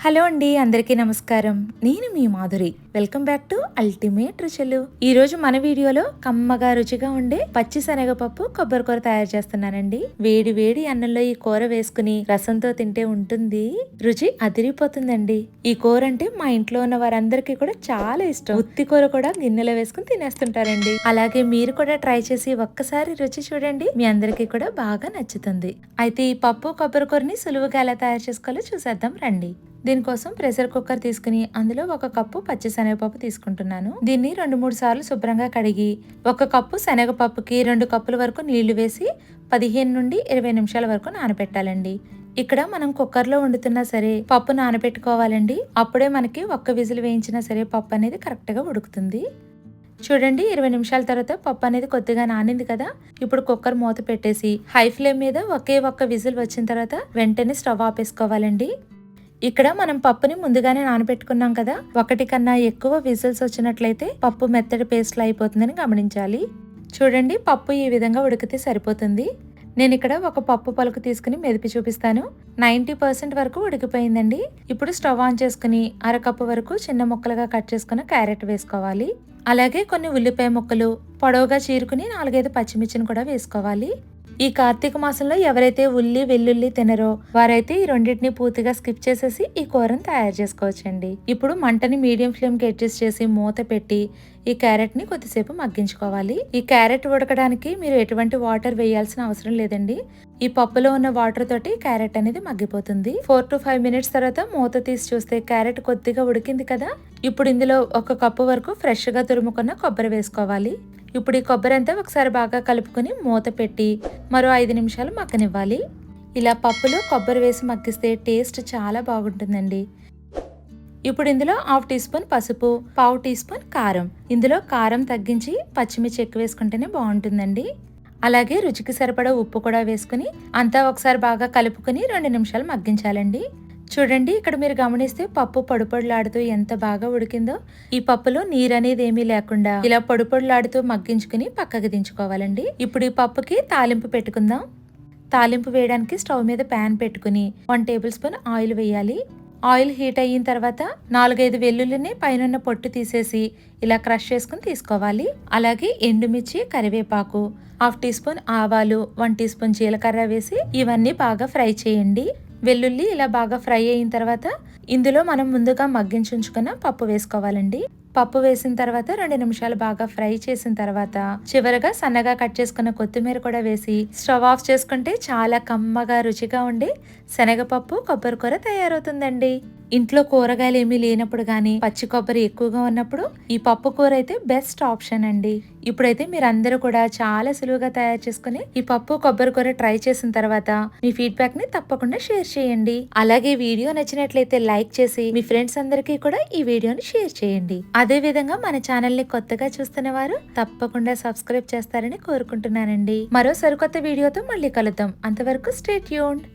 Hello అండి, అందరికీ నమస్కారం. నేను మీ Madhuri. Welcome back to ultimate Ruchulu. ఈ రోజు మన వీడియోలో కమ్మగా రుచిగా ఉండే పచ్చి శనగపప్పు కొబ్బరి కూర తయారు చేస్తున్నానండి. వేడి వేడి అన్నంలో ఈ కూర వేసుకుని రసంతో తింటే ఉంటుంది రుచి అదిరిపోతుందండి. ఈ కూర అంటే మా ఇంట్లో ఉన్న వారందరికీ కూడా చాలా ఇష్టం. ఉత్తి కూర కూడా గిన్నెలో వేసుకుని తినేస్తుంటారండి. అలాగే మీరు కూడా ట్రై చేసి ఒక్కసారి రుచి చూడండి, మీ అందరికీ కూడా బాగా నచ్చుతుంది. అయితే ఈ పప్పు కొబ్బరి కూరని సులువుగా ఎలా తయారు చేసుకోవాలో చూసేద్దాం రండి. దీనికోసం ప్రెషర్ కుక్కర్ తీసుకుని అందులో 1 కప్పు పచ్చి శనగపప్పు తీసుకుంటున్నాను. దీన్ని 2-3 సార్లు శుభ్రంగా కడిగి 1 కప్పు శనగపప్పుకి 2 కప్పుల వరకు నీళ్లు వేసి 15 నుండి 20 నిమిషాల వరకు నానబెట్టాలండి. ఇక్కడ మనం కుక్కర్లో వండుతున్నా సరే పప్పు నానబెట్టుకోవాలండి. అప్పుడే మనకి 1 విజిల్ వేయించినా సరే పప్పు అనేది కరెక్ట్గా ఉడుకుతుంది. చూడండి, 20 నిమిషాల తర్వాత పప్పు అనేది కొద్దిగా నానింది కదా. ఇప్పుడు కుక్కర్ మూత పెట్టేసి హై ఫ్లేమ్ మీద ఒకే 1 విజిల్ వచ్చిన తర్వాత వెంటనే స్టవ్ ఆపేసుకోవాలండి. ఇక్కడ మనం పప్పుని ముందుగానే నానబెట్టుకున్నాం కదా, 1 కన్నా ఎక్కువ విజిల్స్ వచ్చినట్లయితే పప్పు మెత్తడి పేస్ట్లో అయిపోతుందని గమనించాలి. చూడండి, పప్పు ఈ విధంగా ఉడికితే సరిపోతుంది. నేను ఇక్కడ 1 పప్పు పలుకు తీసుకుని మెదిపి చూపిస్తాను. 90% వరకు ఉడికిపోయిందండి. ఇప్పుడు స్టవ్ ఆన్ చేసుకుని 1/2 కప్పు వరకు చిన్న ముక్కలుగా కట్ చేసుకున్న క్యారెట్ వేసుకోవాలి. అలాగే కొన్ని ఉల్లిపాయ ముక్కలు పొడవుగా చీరుకుని 4-5 పచ్చిమిర్చిని కూడా వేసుకోవాలి. ఈ కార్తీక మాసంలో ఎవరైతే ఉల్లి వెల్లుల్లి తినరో వారైతే ఈ రెండింటిని పూర్తిగా స్కిప్ చేసేసి ఈ కూరను తయారు చేసుకోవచ్చండి. ఇప్పుడు మంటని మీడియం ఫ్లేమ్ కి అడ్జస్ట్ చేసి మూత పెట్టి ఈ క్యారెట్ ని కొద్దిసేపు మగ్గించుకోవాలి. ఈ క్యారెట్ ఉడకడానికి మీరు ఎటువంటి వాటర్ వేయాల్సిన అవసరం లేదండి. ఈ పప్పులో ఉన్న వాటర్ తోటి క్యారెట్ అనేది మగ్గిపోతుంది. 4 to 5 మినిట్స్ తర్వాత మూత తీసి చూస్తే క్యారెట్ కొద్దిగా ఉడికింది కదా. ఇప్పుడు ఇందులో 1 కప్పు వరకు ఫ్రెష్ గా తురుముకున్న కొబ్బరి వేసుకోవాలి. ఇప్పుడు ఈ కొబ్బరి అంతా ఒకసారి బాగా కలుపుకొని మూత పెట్టి మరో 5 నిమిషాలు మగ్గనివ్వాలి. ఇలా పప్పులో కొబ్బరి వేసి మగ్గిస్తే టేస్ట్ చాలా బాగుంటుందండి. ఇప్పుడు ఇందులో 1/2 టీ స్పూన్ పసుపు, 1/4 టీ స్పూన్ కారం. ఇందులో కారం తగ్గించి పచ్చిమిర్చి ఎక్కువ వేసుకుంటేనే బాగుంటుందండి. అలాగే రుచికి సరిపడా ఉప్పు కూడా వేసుకుని అంతా ఒకసారి బాగా కలుపుకొని 2 నిమిషాలు మగ్గించాలండి. చూడండి, ఇక్కడ మీరు గమనిస్తే పప్పు పొడిపొడిలాడుతూ ఎంత బాగా ఉడికిందో. ఈ పప్పులో నీరు అనేది ఏమీ లేకుండా ఇలా పొడిపొడిలాడుతూ మగ్గించుకుని పక్కకి దించుకోవాలండి. ఇప్పుడు ఈ పప్పుకి తాలింపు పెట్టుకుందాం. తాలింపు వేయడానికి స్టవ్ మీద ప్యాన్ పెట్టుకుని 1 టేబుల్ స్పూన్ ఆయిల్ వేయాలి. ఆయిల్ హీట్ అయిన తర్వాత 4-5 వెల్లుల్లిని పైన పొట్టు తీసేసి ఇలా క్రష్ చేసుకుని తీసుకోవాలి. అలాగే ఎండుమిర్చి, కరివేపాకు, 1/2 టీ స్పూన్ ఆవాలు, 1 టీ స్పూన్ జీలకర్ర వేసి ఇవన్నీ బాగా ఫ్రై చేయండి. వెల్లుల్లి ఇలా బాగా ఫ్రై అయిన తర్వాత ఇందులో మనం ముందుగా మగ్గించుకున్న పప్పు వేసుకోవాలండి. పప్పు వేసిన తర్వాత 2 నిమిషాలు బాగా ఫ్రై చేసిన తర్వాత చివరగా సన్నగా కట్ చేసుకున్న కొత్తిమీర కూడా వేసి స్టవ్ ఆఫ్ చేసుకుంటే చాలా కమ్మగా రుచిగా ఉండి శనగపప్పు కొబ్బరి కూర తయారవుతుందండి. ఇంట్లో కూరగాయలు ఏమీ లేనప్పుడు గానీ పచ్చి కొబ్బరి ఎక్కువగా ఉన్నప్పుడు ఈ పప్పు కూర అయితే బెస్ట్ ఆప్షన్ అండి. ఇప్పుడైతే మీరందరూ కూడా చాలా సులువుగా తయారు చేసుకుని ఈ పప్పు కొబ్బరి కూర ట్రై చేసిన తర్వాత మీ ఫీడ్బ్యాక్ ని తప్పకుండా షేర్ చేయండి. అలాగే వీడియో నచ్చినట్లయితే లైక్ చేసి మీ ఫ్రెండ్స్ అందరికీ కూడా ఈ వీడియోని షేర్ చేయండి. అదే విధంగా మన ఛానల్ ని కొత్తగా చూస్తున్న వారు తప్పకుండా సబ్స్క్రైబ్ చేస్తారని కోరుకుంటున్నానండి. మరో సరికొత్త వీడియోతో మళ్ళీ కలుద్దాం. అంతవరకు స్టే ట్యూన్డ్.